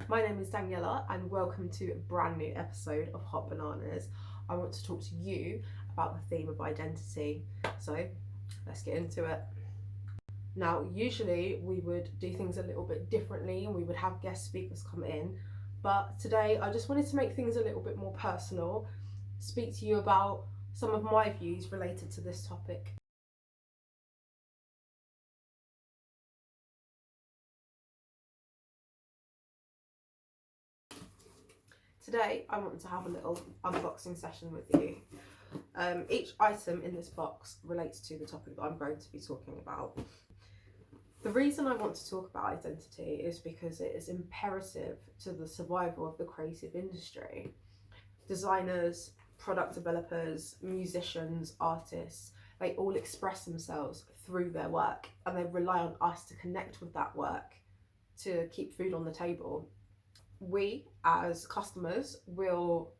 My name is Daniela and welcome to a brand new episode of Hot Bananas. I want to talk to you about the theme of identity. So let's get into it. Now, usually we would do things a little bit differently and we would have guest speakers come in. But today I just wanted to make things a little bit more personal, speak to you about some of my views related to this topic. Today I want to have a little unboxing session with you. Each item in this box relates to the topic that I'm going to be talking about. The reason I want to talk about identity is because it is imperative to the survival of the creative industry. Designers, product developers, musicians, artists, they all express themselves through their work and they rely on us to connect with that work to keep food on the table. We as customers will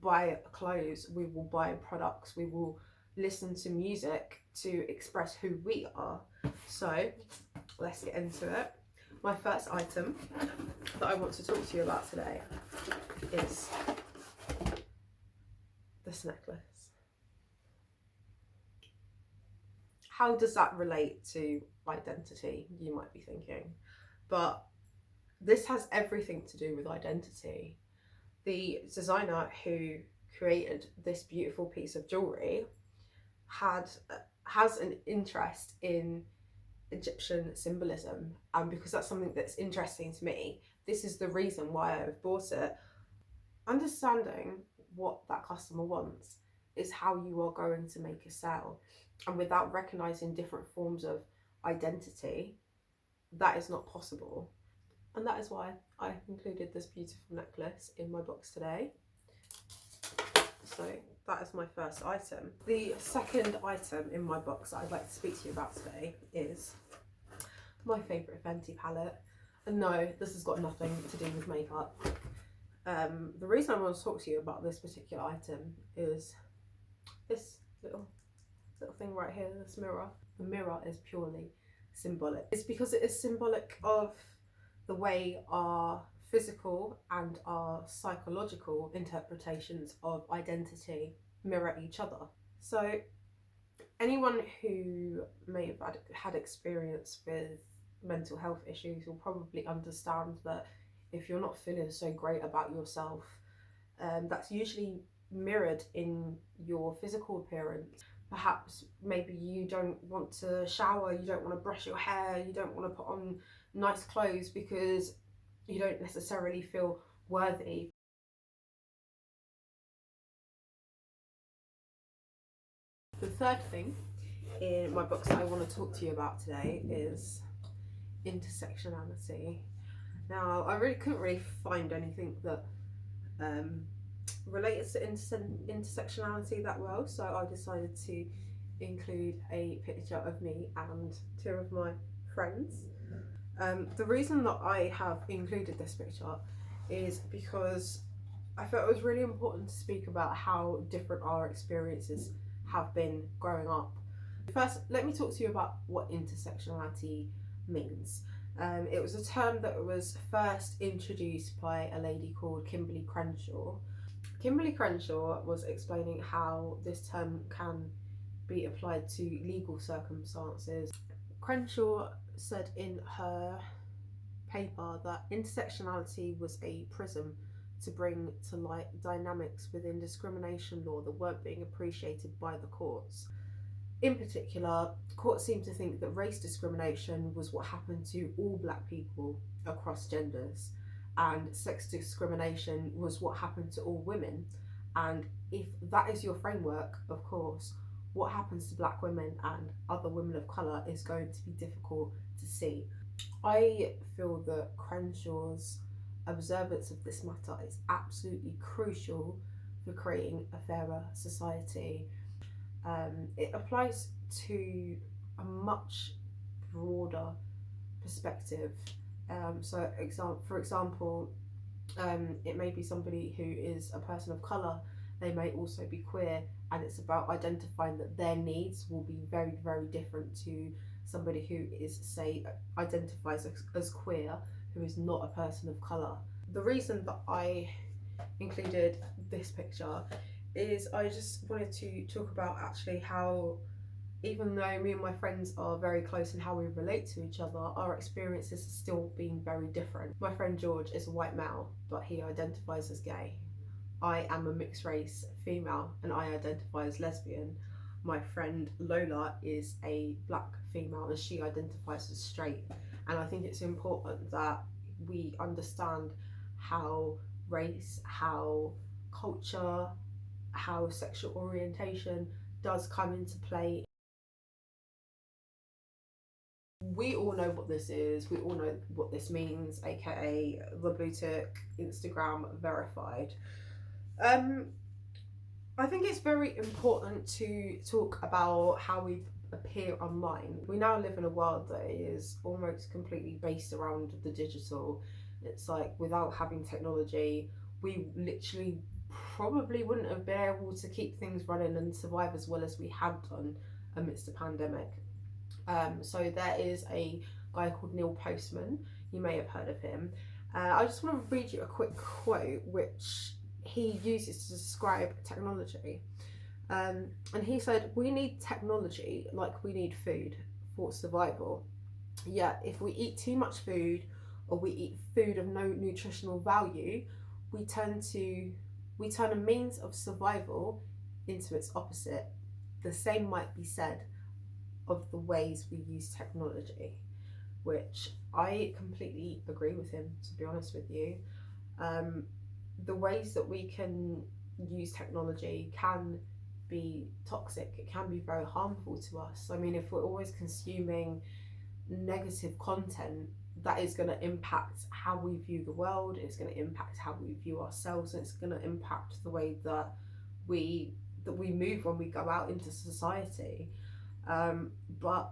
buy clothes, we will buy products, we will listen to music to express who we are. So let's get into it. My first item that I want to talk to you about today is this necklace. How does that relate to identity, you might be thinking? But this has everything to do with identity. The designer who created this beautiful piece of jewellery has an interest in Egyptian symbolism, and because that's something that's interesting to me, this is the reason why I've bought it. Understanding what that customer wants is how you are going to make a sale, and without recognizing different forms of identity, that is not possible. And that is why I included this beautiful necklace in my box today. So that is my first item. The second item in my box that I'd like to speak to you about today is my favourite Fenty palette. And no, this has got nothing to do with makeup. The reason I want to talk to you about this particular item is this little thing right here, this mirror. The mirror is purely symbolic. It's because it is symbolic of the way our physical and our psychological interpretations of identity mirror each other. So anyone who may have had experience with mental health issues will probably understand that if you're not feeling so great about yourself, that's usually mirrored in your physical appearance. Perhaps maybe you don't want to shower, you don't want to brush your hair, you don't want to put on nice clothes because you don't necessarily feel worthy. The third thing in my box that I want to talk to you about today is intersectionality. Now, I really couldn't find anything that relates to intersectionality that well, so I decided to include a picture of me and two of my friends. The reason that I have included this picture is because I felt it was really important to speak about how different our experiences have been growing up. First, let me talk to you about what intersectionality means. It was a term that was first introduced by a lady called Kimberly Crenshaw. Kimberly Crenshaw was explaining how this term can be applied to legal circumstances. Crenshaw said in her paper that intersectionality was a prism to bring to light dynamics within discrimination law that weren't being appreciated by the courts. In particular, courts seem to think that race discrimination was what happened to all black people across genders, and sex discrimination was what happened to all women. And if that is your framework, of course, what happens to black women and other women of colour is going to be difficult to see. I feel that Crenshaw's observance of this matter is absolutely crucial for creating a fairer society. It applies to a much broader perspective. For example, it may be somebody who is a person of colour, they may also be queer, and it's about identifying that their needs will be very, very different to somebody who is, say, identifies as queer, who is not a person of colour. the reason that I included this picture is I just wanted to talk about actually how, even though me and my friends are very close in how we relate to each other, our experiences are still being very different. My friend George is a white male, but he identifies as gay. I am a mixed race female and I identify as lesbian. My friend Lola is a black female and she identifies as straight. And I think it's important that we understand how race, how culture, how sexual orientation does come into play. We all know what this is, we all know what this means, aka the blue tick, Instagram verified. I think it's very important to talk about how we appear online. We now live in a world that is almost completely based around the digital. It's like without having technology, we literally probably wouldn't have been able to keep things running and survive as well as we had done amidst the pandemic. So there is a guy called Neil Postman. You may have heard of him. I just want to read you a quick quote which he uses to describe technology. And he said, "We need technology like we need food for survival. Yet, if we eat too much food or we eat food of no nutritional value, we turn a means of survival into its opposite. The same might be said of the ways we use technology," which I completely agree with him, to be honest with you. The ways that we can use technology can be toxic, it can be very harmful to us. I mean, if we're always consuming negative content, that is going to impact how we view the world, it's going to impact how we view ourselves, and it's going to impact the way that we move when we go out into society. But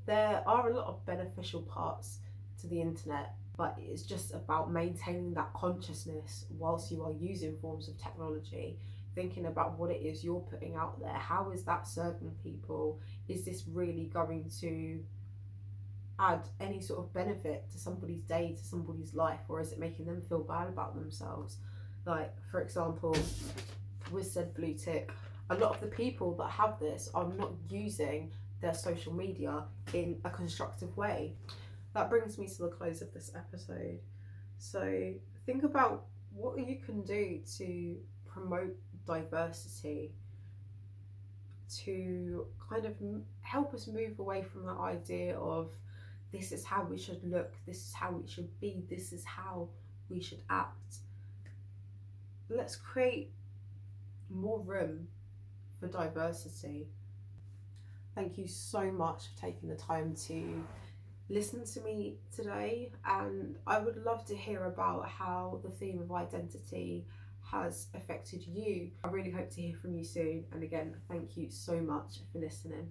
there are a lot of beneficial parts to the internet, but it's just about maintaining that consciousness whilst you are using forms of technology, thinking about what it is you're putting out there. How is that serving people? Is this really going to add any sort of benefit to somebody's day, to somebody's life, or is it making them feel bad about themselves? Like, for example, with said blue tick, a lot of the people that have this are not using their social media in a constructive way. That brings me to the close of this episode. So think about what you can do to promote diversity, to kind of help us move away from the idea of this is how we should look, this is how we should be, this is how we should act. Let's create more room for diversity. Thank you so much for taking the time to listen to me today, and I would love to hear about how the theme of identity has affected you. I really hope to hear from you soon, and again, thank you so much for listening.